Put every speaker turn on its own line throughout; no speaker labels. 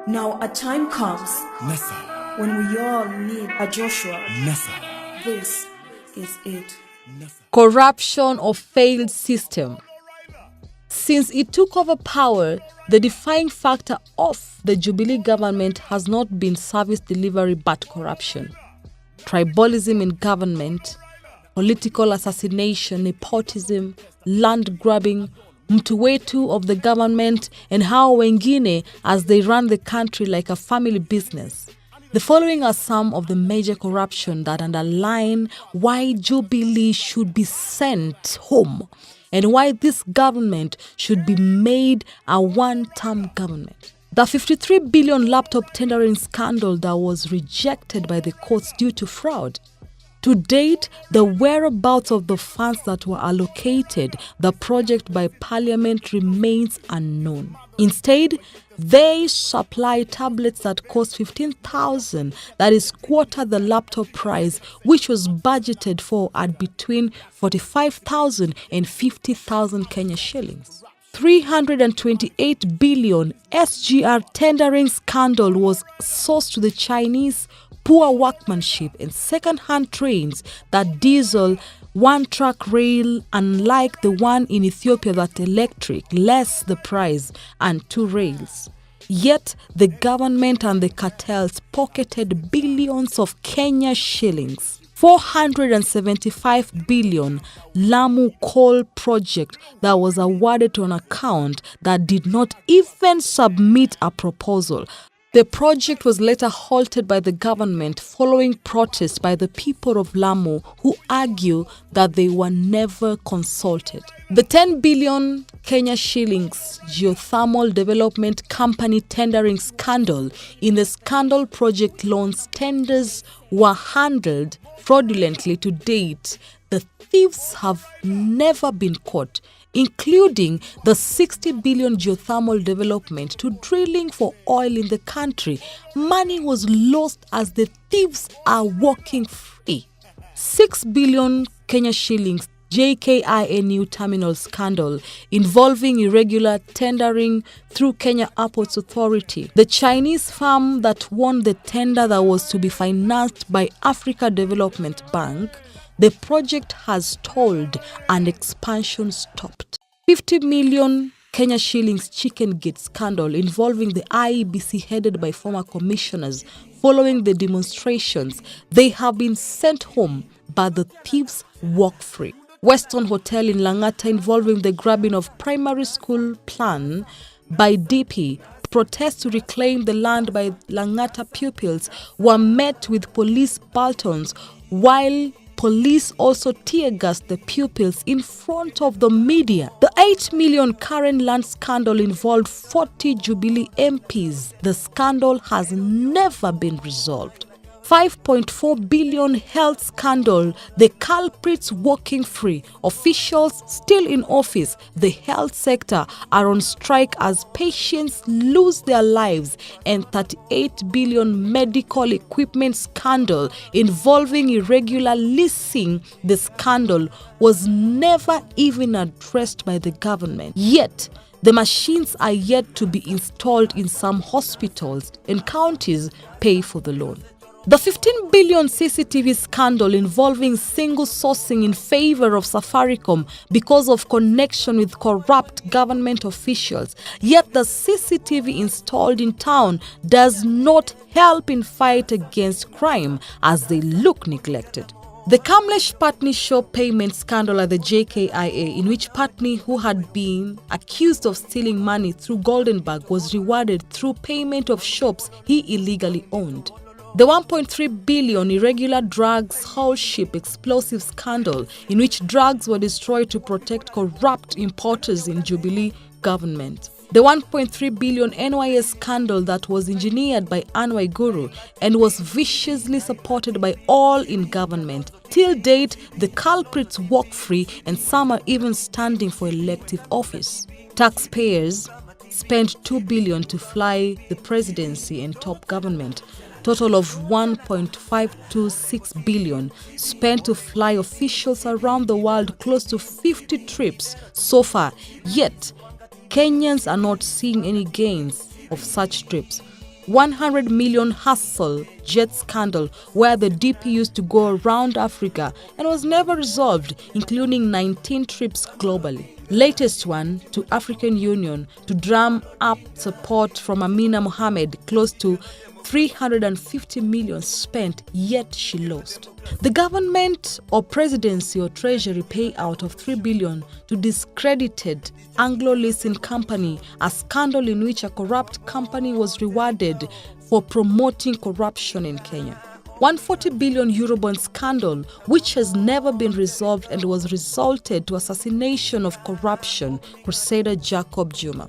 Now a time comes
Nessa.
when we all need a Joshua.
Nessa.
This is it.
Corruption of failed system. Since it took over power, the defining factor of the Jubilee government has not been service delivery but corruption. Tribalism in government, political assassination, nepotism, land grabbing, mtu wetu of the government, and hao wengine as they run the country like a family business. The following are some of the major corruption that underline why Jubilee should be sent home and why this government should be made a one-term government. The 53 billion laptop tendering scandal that was rejected by the courts due to fraud. To date, the whereabouts of the funds that were allocated the project by Parliament remains unknown. Instead, they supply tablets that cost 15,000, that is quarter the laptop price, which was budgeted for at between 45,000 and 50,000 Kenya shillings. 328 billion SGR tendering scandal was sourced to the Chinese, poor workmanship and second-hand trains that diesel, one-track rail, unlike the one in Ethiopia that electric, less the price, and two rails. Yet the government and the cartels pocketed billions of Kenya shillings. 475 billion Lamu coal project that was awarded to an account that did not even submit a proposal. The project was later halted by the government following protests by the people of Lamu who argue that they were never consulted. The 10 billion Kenya shillings geothermal development company tendering scandal. In the scandal, project loans tenders were handled fraudulently. To date, the thieves have never been caught, including the 60 billion geothermal development to drilling for oil in the country. Money was lost as the thieves are walking free. 6 billion Kenya shillings JKIA new terminal scandal involving irregular tendering through Kenya Airports Authority. The Chinese firm that won the tender that was to be financed by Africa Development Bank, the project has stalled and expansion stopped. 50 million Kenya shillings chicken gate scandal involving the IEBC headed by former commissioners. Following the demonstrations, they have been sent home, but the thieves walk free. Weston Hotel in Lang'ata involving the grabbing of primary school plan by DP. Protests to reclaim the land by Lang'ata pupils were met with police batons, while police also tear-gassed the pupils in front of the media. The 8 million Karen land scandal involved 40 Jubilee MPs. The scandal has never been resolved. 5.4 billion health scandal, the culprits walking free, officials still in office. The health sector are on strike as patients lose their lives, and 38 billion medical equipment scandal involving irregular leasing. The scandal was never even addressed by the government. Yet, the machines are yet to be installed in some hospitals, and counties pay for the loan. The 15 billion CCTV scandal involving single sourcing in favor of Safaricom because of connection with corrupt government officials. Yet the CCTV installed in town does not help in fight against crime as they look neglected. The Kamlesh Patni show payment scandal at the JKIA, in which Patni, who had been accused of stealing money through Goldenberg, was rewarded through payment of shops he illegally owned. The 1.3 billion irregular drugs whole ship explosive scandal, in which drugs were destroyed to protect corrupt importers in Jubilee government. The 1.3 billion NYS scandal that was engineered by Anwar Guru and was viciously supported by all in government. Till date, the culprits walk free and some are even standing for elective office. Taxpayers spent 2 billion to fly the presidency and top government. Total of 1.526 billion spent to fly officials around the world, close to 50 trips so far. Yet, Kenyans are not seeing any gains of such trips. 100 million hustle jet scandal where the DP used to go around Africa and was never resolved, including 19 trips globally. Latest one to African Union to drum up support from Amina Mohamed, close to 350 million spent, yet she lost. The government or presidency or treasury payout of 3 billion to discredited Anglo-Leasing company, a scandal in which a corrupt company was rewarded for promoting corruption in Kenya. 140 billion Eurobond scandal, which has never been resolved and was resulted to assassination of corruption crusader Jacob Zuma.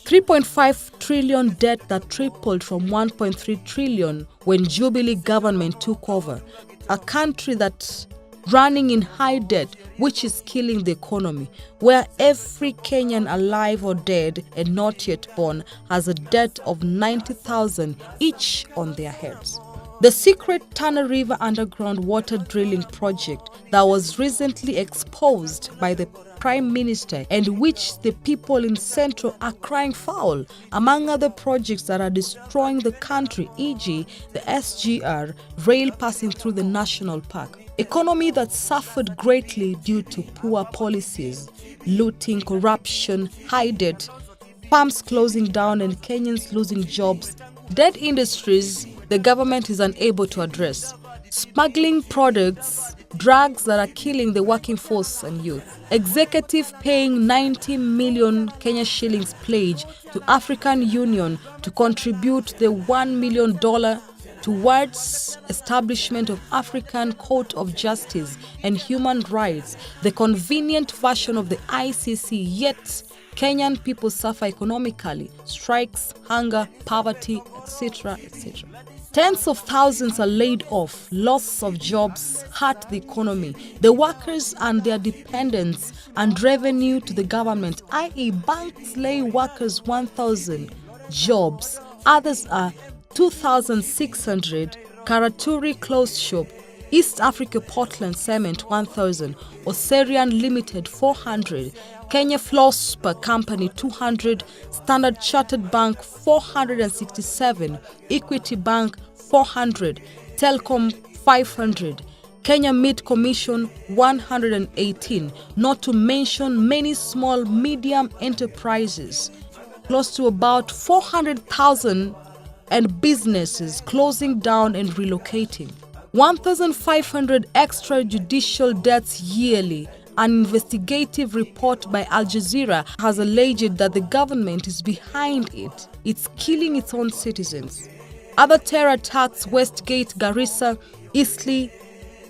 3.5 trillion debt that tripled from 1.3 trillion when Jubilee government took over. A country that's running in high debt, which is killing the economy, where every Kenyan alive or dead and not yet born has a debt of 90,000 each on their heads. The secret Tana River underground water drilling project that was recently exposed by the Prime Minister and which the people in Central are crying foul, among other projects that are destroying the country, e.g. the SGR rail passing through the national park. Economy that suffered greatly due to poor policies, looting, corruption, high debt, farms closing down and Kenyans losing jobs. Dead industries the government is unable to address. Smuggling products, drugs that are killing the working force and youth. Executive paying 90 million Kenya shillings pledge to African Union to contribute the $1 million towards establishment of African Court of Justice and Human Rights, the convenient version of the ICC, yet Kenyan people suffer economically, strikes, hunger, poverty, etc., etc. Tens of thousands are laid off, loss of jobs hurt the economy, the workers and their dependents, and revenue to the government, i.e. banks lay workers 1,000 jobs, others are 2,600, Karaturi closed shop, East Africa Portland Cement 1,000, Oserian Limited 400, Kenya Flosper Company 200, Standard Chartered Bank 467, Equity Bank 400, Telcom 500, Kenya Meat Commission 118, not to mention many small medium enterprises, close to about 400,000 and businesses closing down and relocating. 1,500 extrajudicial deaths yearly. An investigative report by Al Jazeera has alleged that the government is behind it. It's killing its own citizens. Other terror attacks: Westgate, Garissa, Eastleigh,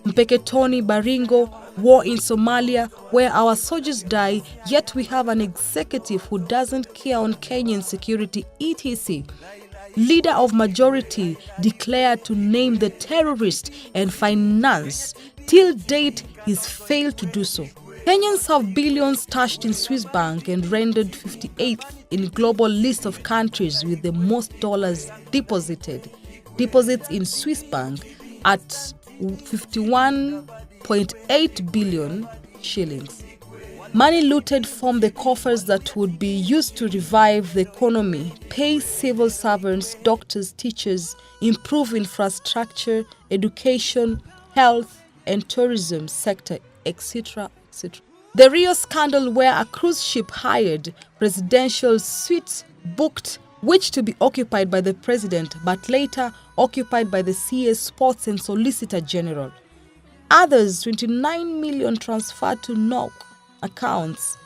Mpeketoni, Baringo, war in Somalia, where our soldiers die, yet we have an executive who doesn't care on Kenyan security, etc. Leader of majority declared to name the terrorist and finance. Till date, he's failed to do so. Kenyans have billions stashed in Swiss bank and rendered 58th in global list of countries with the most dollars deposited. Deposits in Swiss bank at 51.8 billion shillings. Money looted from the coffers that would be used to revive the economy, pay civil servants, doctors, teachers, improve infrastructure, education, health, and tourism sector, etc., etc. The Rio scandal, where a cruise ship hired presidential suite booked, which to be occupied by the president, but later occupied by the CS Sports and Solicitor General. Others, 29 million transferred to NOC accounts,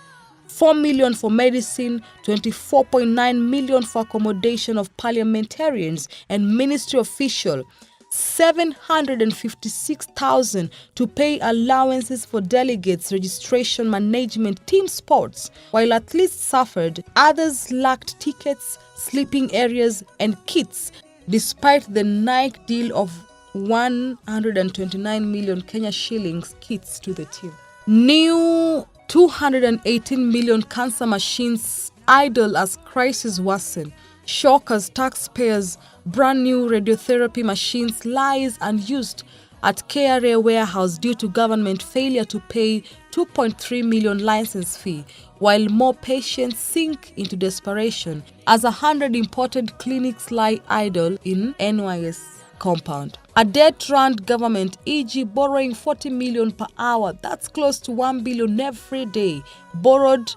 4 million for medicine, 24.9 million for accommodation of parliamentarians and ministry official, 756,000 to pay allowances for delegates, registration, management, team sports, while at least suffered, others lacked tickets, sleeping areas and kits, despite the Nike deal of 129 million Kenya shillings kits to the team. New 218 million cancer machines idle as crisis worsen. Shock as taxpayers, brand new radiotherapy machines lies unused at KRA warehouse due to government failure to pay 2.3 million license fee, while more patients sink into desperation as 100 imported clinics lie idle in NYS compound. A debt-run government, e.g. borrowing 40 million per hour, that's close to 1 billion every day, borrowed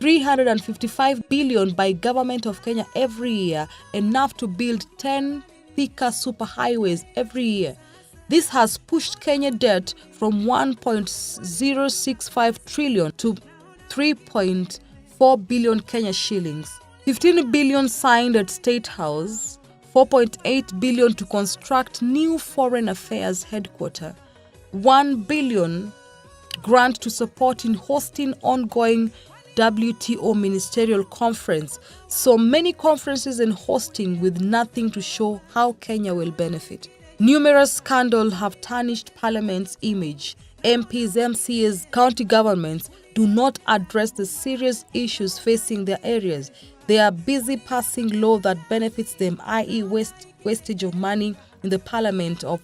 355 billion by government of Kenya every year, enough to build 10 thicker superhighways every year. This has pushed Kenya debt from 1.065 trillion to 3.4 billion Kenya shillings. 15 billion signed at State House, 4.8 billion to construct new foreign affairs headquarters, 1 billion grant to support in hosting ongoing WTO ministerial conference. So many conferences and hosting with nothing to show how Kenya will benefit. Numerous scandals have tarnished Parliament's image. MPs, MCAs, county governments do not address the serious issues facing their areas. They are busy passing law that benefits them, i.e. wastage of money in the Parliament of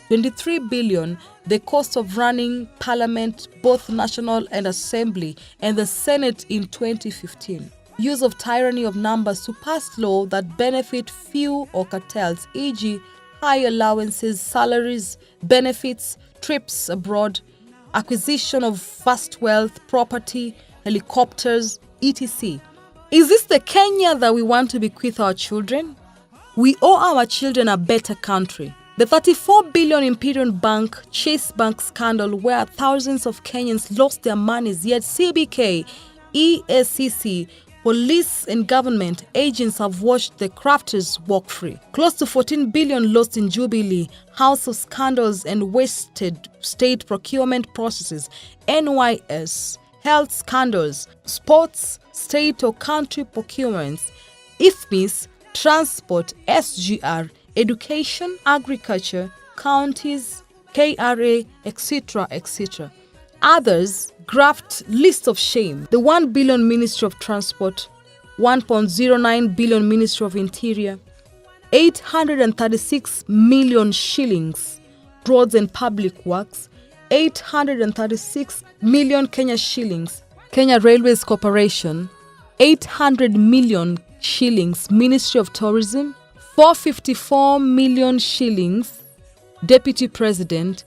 23 billion, the cost of running Parliament, both national and assembly, and the Senate in 2015. Use of tyranny of numbers to pass law that benefit few or cartels, e.g. high allowances, salaries, benefits, trips abroad, acquisition of vast wealth, property, helicopters, etc. Is this the Kenya that we want to bequeath our children? We owe our children a better country. The 34 billion Imperial Bank Chase Bank scandal, where thousands of Kenyans lost their monies, yet CBK, EACC, police and government agents have watched the crafters walk free. Close to 14 billion lost in Jubilee, house of scandals and wasted state procurement processes, NYS, health scandals, sports, state or country procurements, IFMIS, transport, SGR, education, agriculture, counties, KRA, etc., etc. Others graft list of shame. The 1 billion Ministry of Transport, 1.09 billion Ministry of Interior, 836 million shillings roads and public works, 836 million Kenya shillings Kenya Railways Corporation, 800 million shillings Ministry of Tourism, 454 million shillings Deputy President,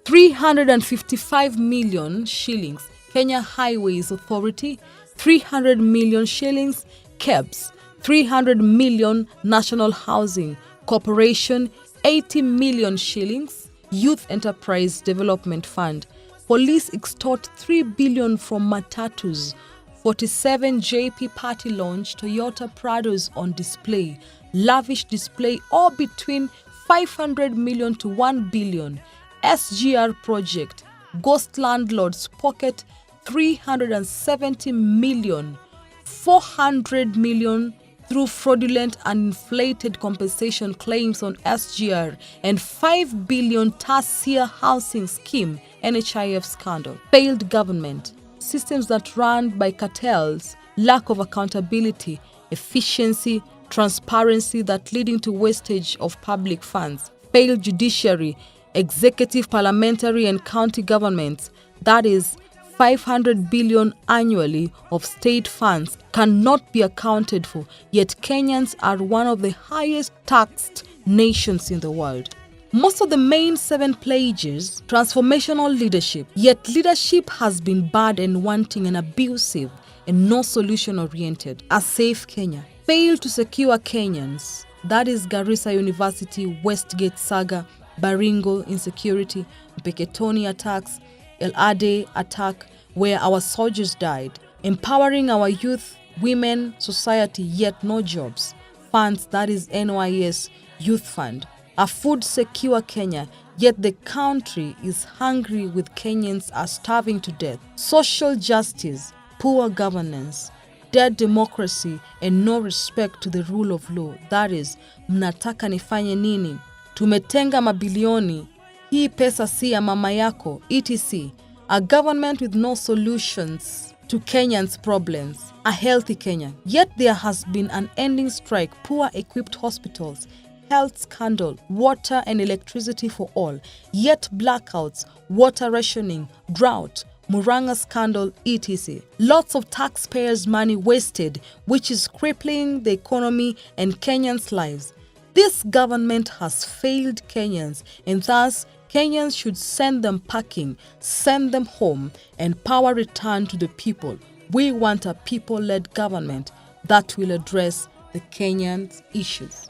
355 million shillings Kenya Highways Authority, 300 million shillings KEBS, 300 million National Housing Corporation, 80 million shillings Youth Enterprise Development Fund. Police extort 3 billion from matatus, 47 JP party launch, Toyota Prados on display, lavish display, all between 500 million to 1 billion. SGR project, ghost landlords pocket 370 million, 400 million through fraudulent and inflated compensation claims on SGR, and 5 billion Tasia housing scheme, NHIF scandal. Failed government, systems that run by cartels, lack of accountability, efficiency, transparency that leading to wastage of public funds. Failed judiciary, executive, parliamentary and county governments, that is 500 billion annually of state funds cannot be accounted for, yet Kenyans are one of the highest taxed nations in the world. Most of the main 7 pledges, transformational leadership, yet leadership has been bad and wanting and abusive and no solution oriented. A safe Kenya. Failed to secure Kenyans, that is Garissa University, Westgate saga, Baringo insecurity, Mpeketoni attacks, El Ade attack, where our soldiers died. Empowering our youth, women, society, yet no jobs. Funds, that is NYS Youth Fund. A food secure Kenya, yet the country is hungry with Kenyans are starving to death. Social justice, poor governance, dead democracy and no respect to the rule of law. That is, mnataka nifanye nini? Tumetenga mabilioni, hii pesa si ya mama yako, etc. A government with no solutions to Kenyans' problems. A healthy Kenya. Yet there has been an ending strike, poor equipped hospitals, health scandal, water and electricity for all, yet blackouts, water rationing, drought, Muranga scandal, etc. Lots of taxpayers' money wasted, which is crippling the economy and Kenyans' lives. This government has failed Kenyans, and thus Kenyans should send them packing, send them home, and power return to the people. We want a people-led government that will address the Kenyans' issues.